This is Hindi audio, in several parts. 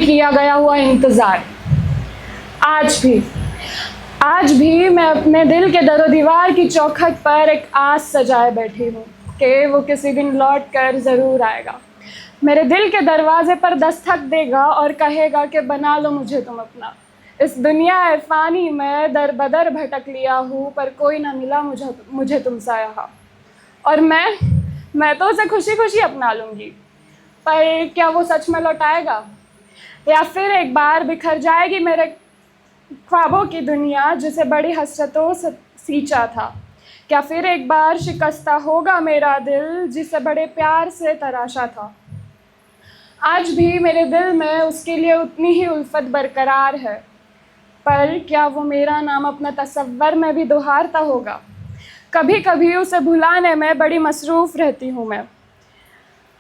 किया गया हुआ इंतज़ार। आज भी मैं अपने दिल के दरो दीवार की चौखट पर एक आस सजाए बैठी हूँ कि वो किसी दिन लौट कर ज़रूर आएगा, मेरे दिल के दरवाजे पर दस्तक देगा और कहेगा कि बना लो मुझे तुम अपना। इस दुनिया फ़ानी में दर बदर भटक लिया हूँ, पर कोई ना मिला मुझे तुमसा यहाँ। और मैं तो उसे खुशी खुशी अपना लूँगी, पर क्या वो सच में लौटाएगा, या फिर एक बार बिखर जाएगी मेरे ख्वाबों की दुनिया जिसे बड़ी हसरतों से सींचा था। क्या फिर एक बार शिकस्ता होगा मेरा दिल जिसे बड़े प्यार से तराशा था। आज भी मेरे दिल में उसके लिए उतनी ही उल्फत बरकरार है, पर क्या वो मेरा नाम अपना तसव्वुर में भी दोहारता होगा। कभी कभी उसे भुलाने में बड़ी मसरूफ़ रहती हूँ मैं,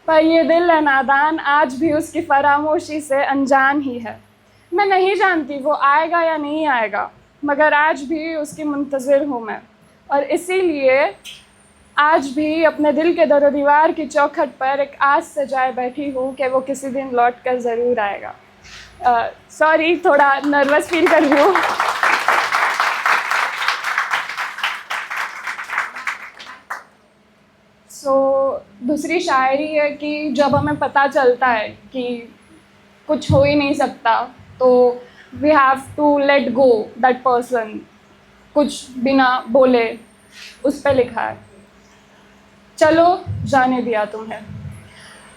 पर ये दिल है नादान, आज भी उसकी फरामोशी से अनजान ही है। मैं नहीं जानती वो आएगा या नहीं आएगा, मगर आज भी उसकी मुंतज़िर हूँ मैं, और इसीलिए आज भी अपने दिल के दरो दीवार की चौखट पर एक आस सजाए बैठी हूँ कि वो किसी दिन लौट कर ज़रूर आएगा। सॉरी, थोड़ा नर्वस फील कर रही हूँ। दूसरी शायरी है कि जब हमें पता चलता है कि कुछ हो ही नहीं सकता, तो we have to let go that person, कुछ बिना बोले। उस पे लिखा है, चलो जाने दिया तुम्हें,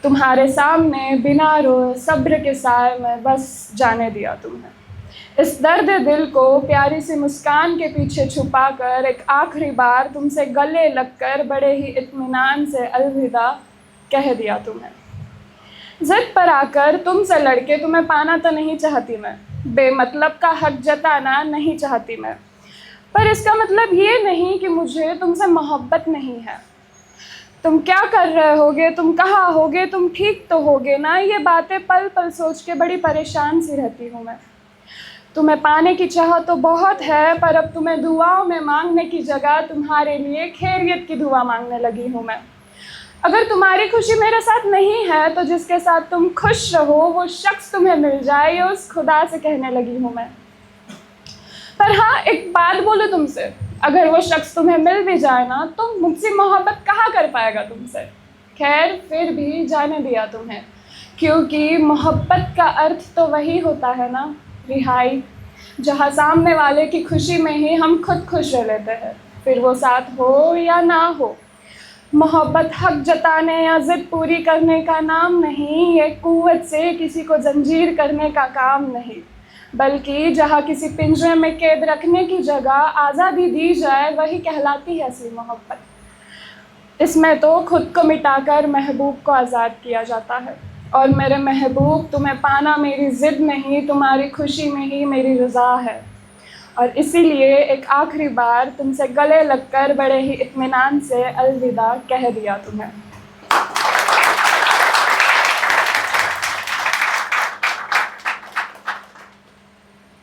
तुम्हारे सामने बिना रोए सब्र के साए में बस जाने दिया तुम्हें। इस दर्द दिल को प्यारी सी मुस्कान के पीछे छुपा कर एक आखिरी बार तुमसे गले लगकर बड़े ही इत्मीनान से अलविदा कह दिया तुम्हें। ज़िद पर आकर तुमसे लड़के तुम्हें पाना तो नहीं चाहती मैं, बेमतलब का हक जताना नहीं चाहती मैं, पर इसका मतलब ये नहीं कि मुझे तुमसे मोहब्बत नहीं है। तुम क्या कर रहे होगे, तुम कहाँ होगे, तुम ठीक तो होगे ना, ये बातें पल पल सोच के बड़ी परेशान सी रहती हूँ मैं। तुम्हें पाने की चाह तो बहुत है, पर अब तुम्हें दुआओं में मांगने की जगह तुम्हारे लिए खैरियत की दुआ मांगने लगी हूँ मैं। अगर तुम्हारी खुशी मेरे साथ नहीं है तो जिसके साथ तुम खुश रहो वो शख्स तुम्हें मिल जाए, ये उस खुदा से कहने लगी हूँ मैं। पर हाँ, एक बात बोलो तुमसे, अगर वो शख्स तुम्हें मिल भी जाए ना तो मुझसे मोहब्बत कहाँ कर पाएगा तुमसे। खैर, फिर भी जाने दिया तुम्हें, क्योंकि मोहब्बत का अर्थ तो वही होता है ना, रिहाई, जहाँ सामने वाले की खुशी में ही हम खुद खुश रह लेते हैं, फिर वो साथ हो या ना हो। मोहब्बत हक जताने या ज़िद पूरी करने का नाम नहीं, ये कुव्वत से किसी को जंजीर करने का काम नहीं, बल्कि जहाँ किसी पिंजरे में कैद रखने की जगह आज़ादी दी जाए वही कहलाती है असली मोहब्बत। इसमें तो खुद को मिटाकर महबूब को आज़ाद किया जाता है, और मेरे महबूब, तुम्हें पाना मेरी ज़िद नहीं, तुम्हारी खुशी में ही मेरी रज़ा है। और इसीलिए एक आखिरी बार तुमसे गले लगकर बड़े ही इत्मीनान से अलविदा कह दिया तुम्हें।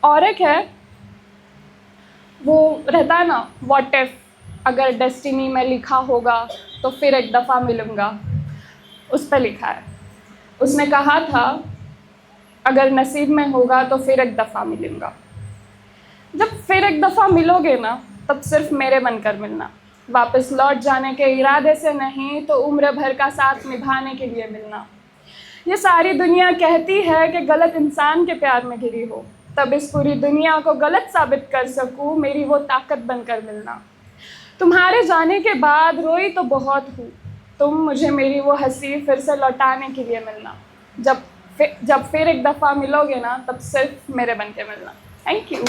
और एक है, वो रहता है ना, व्हाट इफ, अगर डेस्टिनी में लिखा होगा तो फिर एक दफ़ा मिलूँगा, उस पर लिखा है। उसने कहा था, अगर नसीब में होगा तो फिर एक दफ़ा मिलूँगा। जब फिर एक दफ़ा मिलोगे ना, तब सिर्फ मेरे बनकर मिलना, वापस लौट जाने के इरादे से नहीं, तो उम्र भर का साथ निभाने के लिए मिलना। ये सारी दुनिया कहती है कि गलत इंसान के प्यार में घिरी हो, तब इस पूरी दुनिया को गलत साबित कर सकूं, मेरी वो ताकत बनकर मिलना। तुम्हारे जाने के बाद रोई तो बहुत हूँ, तुम मुझे मेरी वो हंसी फिर से लौटाने के लिए मिलना। जब फिर एक दफ़ा मिलोगे ना, तब सिर्फ मेरे बन के मिलना। Thank you.